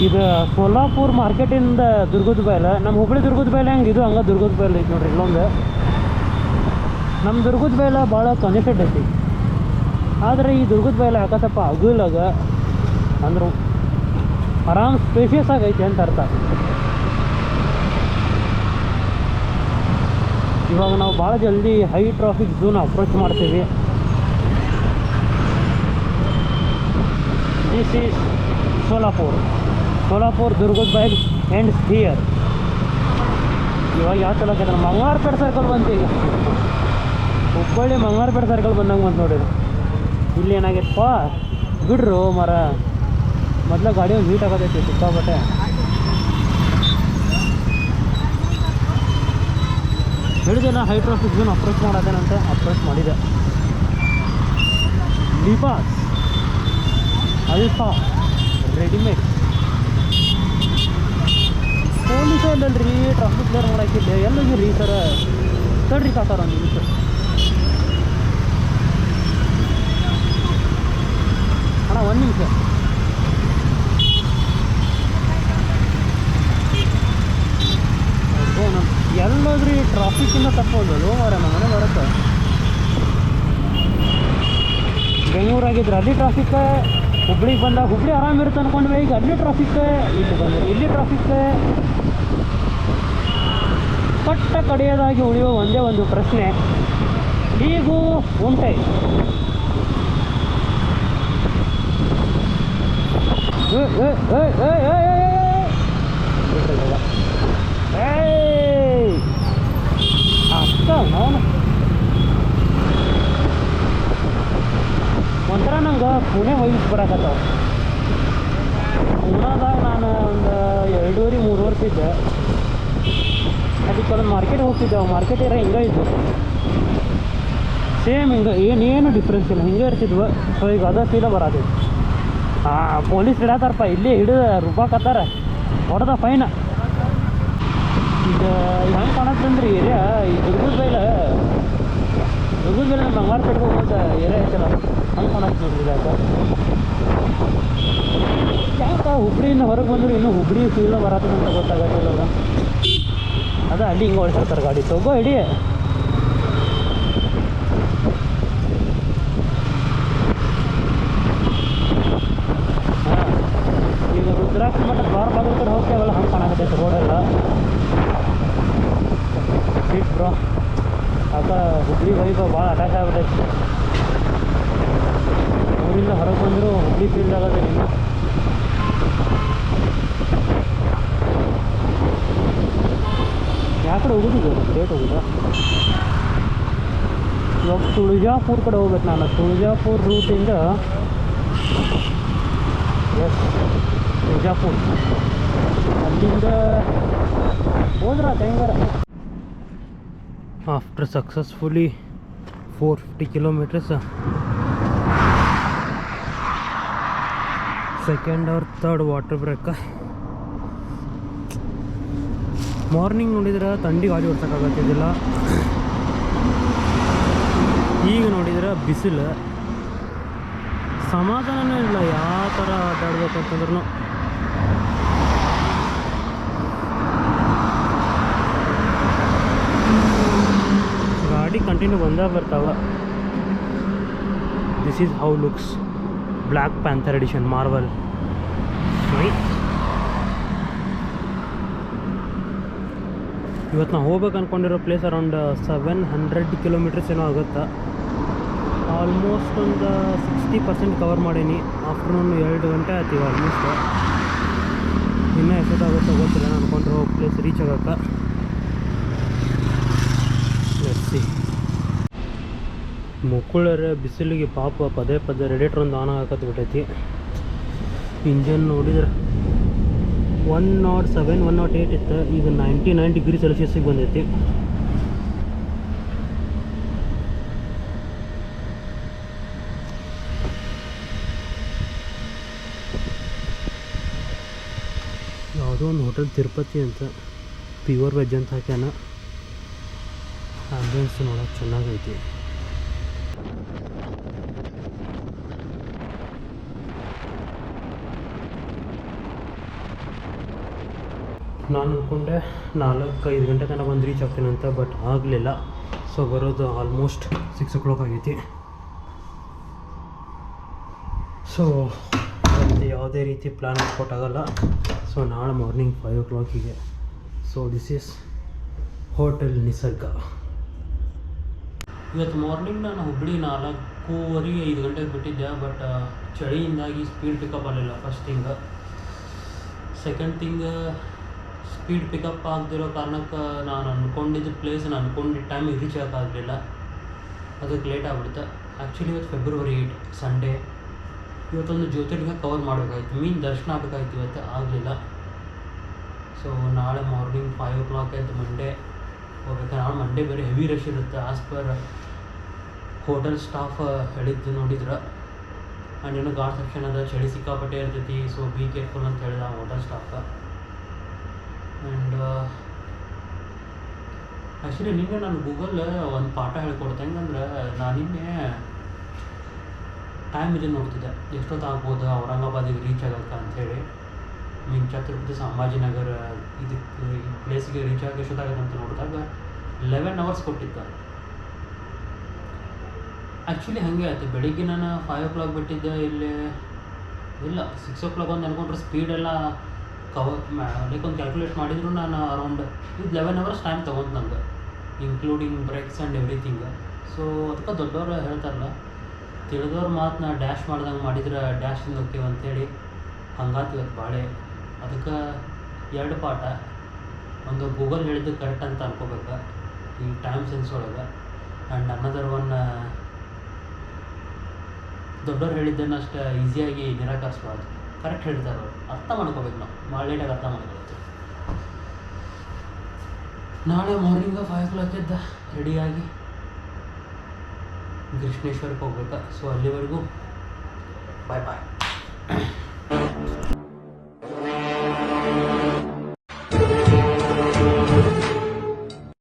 ಇದು ಸೋಲಾಪುರ ಮಾರ್ಕೆಟಿಂದ ದುರ್ಗದ ಬೈಲು. ನಮ್ಮ ಹುಬ್ಬಳ್ಳಿ ದುರ್ಗದ ಬೈಲು ಹೆಂಗೆ ಇದು ಹಂಗೆ ದುರ್ಗದ ಬೈಲು ಐತಿ ನೋಡ್ರಿ. ಇಲ್ಲೊಂದು ನಮ್ಮ ದುರ್ಗದ ಬೈಲು ಭಾಳ ಕಂಜೆಸ್ಟೆಡ್ ಐತಿ. ಆದರೆ ಈ ದುರ್ಗದ ಬೈಲು ಯಾಕತ್ತಪ್ಪ ಅಗಲಾಗ ಅಂದ್ರೆ ಆರಾಮ್ ಸ್ಪೇಷಿಯಸ್ ಆಗೈತಿ ಅಂತ ಅರ್ಥ. ಇವಾಗ ನಾವು ಭಾಳ ಜಲ್ದಿ ಹೈ ಟ್ರಾಫಿಕ್ ಝೋನ್ ಅಪ್ರೋಚ್ ಮಾಡ್ತೀವಿ. ದಿಸ್ ಈಸ್ ಸೋಲಾಪುರ್ ದುರ್ಗದ ಬೈಲ್ ಎಂಡ್ಸ್ ಹಿಯರ್. ಇವಾಗ ಯಾವ ಚಲೋ ಆಕೈತೆ ಮಂಗಳಾರಪೇಟೆ ಸರ್ಕಲ್ ಬಂತು. ಈಗ ಹುಬ್ಬಳ್ಳಿ ಮಂಗಳಾರಪೇಟೆ ಸರ್ಕಲ್ ಬಂದಂಗೆ ಬಂತು ನೋಡಿರಿ. ಇಲ್ಲಿ ಏನಾಗೈತಪ್ಪ ಬಿಡ್ರು ಮರ ಮೊದಲ ಗಾಡಿ ಒಂದು ಹೀಟ್ ಆಗೋದೈತಿ ಸಿಕ್ಕಾಪಟ್ಟೆ. ಹೇಳಿದೆಲ್ಲ ಹೈ ಟ್ರಾಫಿಕ್ ಝೋನ್ ಅಪ್ರೋಚ್ ಮಾಡತ್ತೇನಂತೆ. ಅಪ್ರೋಚ್ ಮಾಡಿದೆ. ಲಿಪಾಸ್ ಅಲ್ಫಾ ರೆಡಿಮೇಡ್ ಪೊಲೀಸ ಇಲ್ಲಲ್ರಿ ಟ್ರಾಫಿಕ್ ಕ್ಲಿಯರ್ ಮಾಡಾಕಿದ್ದೆ. ಎಲ್ಲೋಗಿರಿ ಸರ ತಡ್ರಿ ಕಾಕಾರ ಒಂದು ನಿಮಿಷ. ಅಣ್ಣ ಒಂದು ನಿಮಿಷ. ಎಲ್ಲೋದ್ರಿ ಟ್ರಾಫಿಕ್ಕಿಂದ ತಪ್ಪೋದಲ್ಲ ಮಾರ ಮನೆ ಬರುತ್ತೆ. ಬೆಂಗಳೂರಾಗಿದ್ರೆ ಅಲ್ಲಿ ಟ್ರಾಫಿಕ್, ಹುಬ್ಳಿಗೆ ಬಂದಾಗ ಹುಬ್ಳಿ ಆರಾಮಿರುತ್ತೆ ಅಂದ್ಕೊಂಡ್ವಿ. ಈಗ ಅಲ್ಲಿ ಟ್ರಾಫಿಕ್, ಇಲ್ಲಿ ಬಂದರೆ ಇಲ್ಲಿ ಟ್ರಾಫಿಕ್. ಕಟ್ಟ ಕಡೆಯದಾಗಿ ಉಳಿಯುವ ಒಂದೇ ಒಂದು ಪ್ರಶ್ನೆ ಈಗೂ ಉಂಟೆ. ಅಷ್ಟ ನಾನು ಒಂಥರ ನಂಗೆ ಪುಣೆ ವೈಬ್ಸ್ ಬರಕತ್ತಾವ. ಪೂನಾದಾಗ ನಾನು ಒಂದು 2.5-3 ವರ್ಷ ಇದ್ದೆ. ಅದಕ್ಕೆ ಒಂದು ಮಾರ್ಕೆಟ್ ಹೋಗ್ತಿದ್ದೆ. ಮಾರ್ಕೆಟ್ ಇರೋ ಹಿಂಗೆ ಇದ್ದು ಸೇಮ್ ಹಿಂಗೆ ಏನೇನು ಡಿಫ್ರೆನ್ಸ್ ಇಲ್ಲ, ಹಿಂಗೆ ಇರ್ತಿದ್ವು. ಸೊ ಈಗ ಅದ ಫೀಲ ಬರತೈತಿ. ಪೊಲೀಸ್ ಹಿಡತಾರಪ್ಪ, ಇಲ್ಲಿ ಹಿಡಿದು ರುಬ್ಬಾಕತ್ತಾರ, ಹೊಡೆದ ಫೈನ್. ಈಗ ಹೆಂಗೆ ಕಾಣತ್ತಂದ್ರಿ ಏರಿಯಾ ಈ ದುರ್ಗದ ಬೈಲು ನಮ್ಮ ಮಂಗಳಾರಪೇಟೆಗೆ ಹೋಗೋದು ಏರಿಯಾ ಐತಲ್ಲ ಹಂಗೆ ಕಾಣತ್ತೆ ನೋಡ್ರಿ. ಯಾಕೆ ಹುಬ್ಳಿಯಿಂದ ಹೊರಗೆ ಬಂದರೂ ಇನ್ನೂ ಹುಬ್ಳಿ ಫೀಲ್ ಬರತ್ತದ ಅಂತ ಗೊತ್ತಾಗತ್ತಿಲ್ಲ. ಅದ ಅಲ್ಲಿ ಹಿಂಗೆ ಓಡಿಸಿರ್ತಾರೆ ಗಾಡಿ. ತಗೋ ಹಿಡಿ. ಹಾಂ, ಈಗ ರುದ್ರಾಕ್ಷಿ ಮಠ ಬಾಗಲ ಕಡೆ ಹೋಗ್ತೇವಲ್ಲ ಹಂಗೆ ಕಾಣಕತ್ತೈತೆ ರೋಡೆಲ್ಲ. ಸೀಟ್ ಬ್ರೋ ಆಗ ಹುಬ್ಳಿ ವೈಬ ಭಾಳ ಅಟ್ಯಾಚ್ ಆಗ್ಬಿಟ್ಟೈತಿ. ಊರಿಂದ ಹೊರಗೆ ಬಂದರೂ ಹುಬ್ಳಿ ಫೀಲ್ಡ್ ಆಗೋದೇ ಇನ್ನು. ಯಾವ ಕಡೆ ಹೋಗೋದು ಸ್ಟೇಟ್ ಹೋಗುದಾ? ಇವಾಗ ತುಳಜಾಪುರ ಕಡೆ ಹೋಗ್ಬೇಕು ನಾನು. ತುಳಜಾಪುರ ರೂಟಿಂದ ಎಸ್ ತುಳಜಾಪುರ ಅಲ್ಲಿಂದ ಹೋದ್ರೆ ಹೆಂಗಾರ. After successfully 450 kilometers, second or third water break. Morning ನೋಡಿದ್ರೆ ಥಂಡಿ ಗಾಡಿ ಓಡ್ಸೋಕ್ಕಾಗತ್ತಿದ್ದಿಲ್ಲ. ಈಗ ನೋಡಿದ್ರೆ ಬಿಸಿಲು, ಸಮಾಧಾನವೇ ಇಲ್ಲ. ಯಾವ ಥರ ಅಡ್ಡಾಡ್ಬೇಕಂತಂದ್ರೂ ಗಾಡಿ ಕಂಟಿನ್ಯೂ ಬಂದೇ ಬರ್ತಾವೆ. This is how looks black panther edition Marvel. ಇವತ್ತು ನಾವು ಹೋಗ್ಬೇಕು ಅಂದ್ಕೊಂಡಿರೋ ಪ್ಲೇಸ್ ಅರೌಂಡ್ 700 ಕಿಲೋಮೀಟರ್ಸ್ ಏನೋ ಆಗುತ್ತೆ. ಆಲ್ಮೋಸ್ಟ್ ಒಂದು 60% ಕವರ್ ಮಾಡೀನಿ. ಆಫ್ಟರ್ನೂನ್ 2 ಗಂಟೆ ಆಯ್ತೀವಿ ಆಲ್ಮೋಸ್ಟ್. ಇನ್ನೂ ಎಷ್ಟೊತ್ತಾಗುತ್ತೋ ಗೊತ್ತಿಲ್ಲ ನಾನು ಅಂದ್ಕೊಂಡಿರೋ ಪ್ಲೇಸ್ ರೀಚ್ ಆಗೋಕ್ಕೆ. ಸಿ ಮುಕ್ಕುಳರೆ ಬಿಸಿಲಿಗೆ ಪಾಪ ಪದೇ ರೇಡಿಯೇಟ್ರ್ ಒಂದು ಆನ್ ಹಾಕತ್ಬಿಟ್ಟೈತಿ. ಇಂಜನ್ ನೋಡಿದ್ರೆ 107 108 ಇತ್ತು, ಈಗ 99 ಡಿಗ್ರಿ ಸೆಲ್ಸಿಯಸ್ಸಿಗೆ ಬಂದೈತಿ. ಯಾವುದೋ ಒಂದು ಹೋಟೆಲ್ ತಿರುಪತಿ ಅಂತ ಪ್ಯೂರ್ ವೆಜ್ ಅಂತ ಹಾಕ್ಯಾನ. ಆಂಬಿಯನ್ಸ್ ನೋಡೋಕೆ ಚೆನ್ನಾಗೈತಿ. ನಾನು ಅಂದ್ಕೊಂಡೆ 4-5 ಗಂಟೆ ತನಕ ಬಂದು ರೀಚ್ ಆಗ್ತೀನಂತ, ಬಟ್ ಆಗಲಿಲ್ಲ. ಸೊ ಬರೋದು ಆಲ್ಮೋಸ್ಟ್ 6 o'clock ಆಗೈತಿ. ಸೊ ಇವತ್ತು ಯಾವುದೇ ರೀತಿ ಪ್ಲ್ಯಾನ್ ಕೊಟ್ಟಾಗಲ್ಲ. ಸೊ ನಾಳೆ morning 5 o'clock. So this is hotel Nisarga. ಇವತ್ತು ಮಾರ್ನಿಂಗ್ ನಾನು ಹುಬ್ಬಳ್ಳಿ 4:45-5 ಗಂಟೆಗೆ ಬಿಟ್ಟಿದ್ದೆ, ಬಟ್ ಚಳಿಯಿಂದಾಗಿ ಸ್ಪೀಡ್ ಪಿಕಪ್ ಆಗಲಿಲ್ಲ. First thing. Second thing, speed pickup ಆಗದಿರೋ ಕಾರಣಕ್ಕೆ ನಾನು ಅಂದ್ಕೊಂಡಿದ್ದ ಪ್ಲೇಸ್ ನಾನು ಅಂದ್ಕೊಂಡಿದ್ದ ಟೈಮಿಗೆ ರೀಚ್ ಆಗೋಕ್ಕಾಗಲಿಲ್ಲ. ಅದಕ್ಕೆ ಲೇಟ್ ಆಗಿಬಿಡುತ್ತೆ. ಆ್ಯಕ್ಚುಲಿ ಇವತ್ತು February 8 ಸಂಡೇ. ಇವತ್ತೊಂದು ಜ್ಯೋತಿರ್ಲಿಂಗ ಕವರ್ ಮಾಡಬೇಕಾಯ್ತು, ಮೀನ್ ದರ್ಶನ ಆಗಬೇಕಾಯ್ತು. ಇವತ್ತು ಆಗಲಿಲ್ಲ. ಸೊ ನಾಳೆ ಮಾರ್ನಿಂಗ್ 5 o'clock ಅಂತ ಮಂಡೇ ಹೋಗ್ಬೇಕು. ನಾಳೆ ಮಂಡೇ ಬೇರೆ ಹೆವಿ ರಶ್ ಇರುತ್ತೆ ಆಸ್ ಪರ್ ಹೋಟೆಲ್ ಸ್ಟಾಫ್ ಹೇಳಿದ್ದು ನೋಡಿದ್ರೆ. ಆ್ಯಂಡ್ ಏನೋ ಗಾರ್ಡ್ ಸೆಕ್ಷನ್ ಅದ, ಚಳಿ ಸಿಕ್ಕಾಪಟ್ಟೆ ಇರ್ತೈತಿ. ಸೊ ಬಿ ಕೇರ್ಫುಲ್ ಅಂತ ಹೇಳಿದ ಹೋಟೆಲ್ ಸ್ಟಾಫ್. ಆ್ಯಂಡ್ ಆ್ಯಕ್ಚುಲಿ ನಿನ್ನೆ ನಾನು ಗೂಗಲ್ ಒಂದು ಪಾಠ ಹೇಳ್ಕೊಡ್ತೆ. ಹೆಂಗಂದ್ರೆ ನಾನು ನಿನ್ನೆ ಟೈಮ್ ಇದನ್ನು ನೋಡ್ತಿದ್ದೆ, ಎಷ್ಟೊತ್ತು ಆಗ್ಬೋದು ಔರಂಗಾಬಾದಿಗೆ ರೀಚ್ ಆಗೋಕ್ಕೆ ಅಂಥೇಳಿ. ಛತ್ರಪತಿ ಸಂಭಾಜಿನಗರ ಇದಕ್ಕೆ ಈ ಪ್ಲೇಸಿಗೆ ರೀಚ್ ಆಗಿ ಎಷ್ಟೊತ್ತಾಗುತ್ತೆ ಅಂತ ನೋಡಿದಾಗ 11 hours ಕೊಟ್ಟಿತ್ತು. ಆ್ಯಕ್ಚುಲಿ ಹಾಗೆ ಆಯ್ತು. ಬೆಳಿಗ್ಗೆ ನಾನು 5 o'clock ಬಿಟ್ಟಿದ್ದೆ. ಇಲ್ಲಿ ಇಲ್ಲ 6 o'clock ಅಂತ ಅಂದ್ಕೊಂಡ್ರೆ ಸ್ಪೀಡೆಲ್ಲ ಲೈಕ್ ಒಂದು ಕ್ಯಾಲ್ಕುಲೇಟ್ ಮಾಡಿದ್ರು ನಾನು ಅರೌಂಡ್ 11 hours ಟೈಮ್ ತೊಗೊಂಡು ನಂಗೆ, including breaks and everything. So ಅದಕ್ಕೆ ದೊಡ್ಡವರು ಹೇಳ್ತಾರಲ್ಲ, ತಿಳಿದವ್ರ ಮಾತನ್ನ ಡ್ಯಾಶ್ ಮಾಡ್ದಂಗೆ ಮಾಡಿದ್ರೆ ಡ್ಯಾಶಿಂದ ಹೋಗ್ತೀವಿ ಅಂಥೇಳಿ. ಹಂಗಾತಿವತ್ತು ಬಾಳೆ. ಅದಕ್ಕೆ 2 ಪಾಠ. ಒಂದು ಗೂಗಲ್ ಹೇಳಿದ್ದು ಕರೆಕ್ಟ್ ಅಂತ ಅನ್ಕೋಬೇಕು ಈ ಟೈಮ್ ಸೆನ್ಸ್ ಒಳಗೆ. ಆ್ಯಂಡ್ ಅನ್ನದರ್ ಒನ್, ದೊಡ್ಡವ್ರು ಹೇಳಿದ್ದನ್ನು ಅಷ್ಟು ಈಸಿಯಾಗಿ ನಿರಾಕರಿಸ್ಬಾರ್ದು. ಕರೆಕ್ಟ್ ಹೇಳ್ತಾರೆ ಅವರು, ಅರ್ಥ ಮಾಡ್ಕೋಬೇಕು. ನಾವು ಭಾಳ ಲೇಟಾಗಿ ಅರ್ಥ ಮಾಡ್ಕೊಳ್ತೀವಿ. ನಾಳೆ ಮಾರ್ನಿಂಗ್ 5 o'clock ಎದ್ದು ರೆಡಿಯಾಗಿ ಕೃಷ್ಣೇಶ್ವರಕ್ಕೆ ಹೋಗ್ಬೇಕು. ಸೊ ಅಲ್ಲಿವರೆಗೂ ಬಾಯ್ ಬಾಯ್.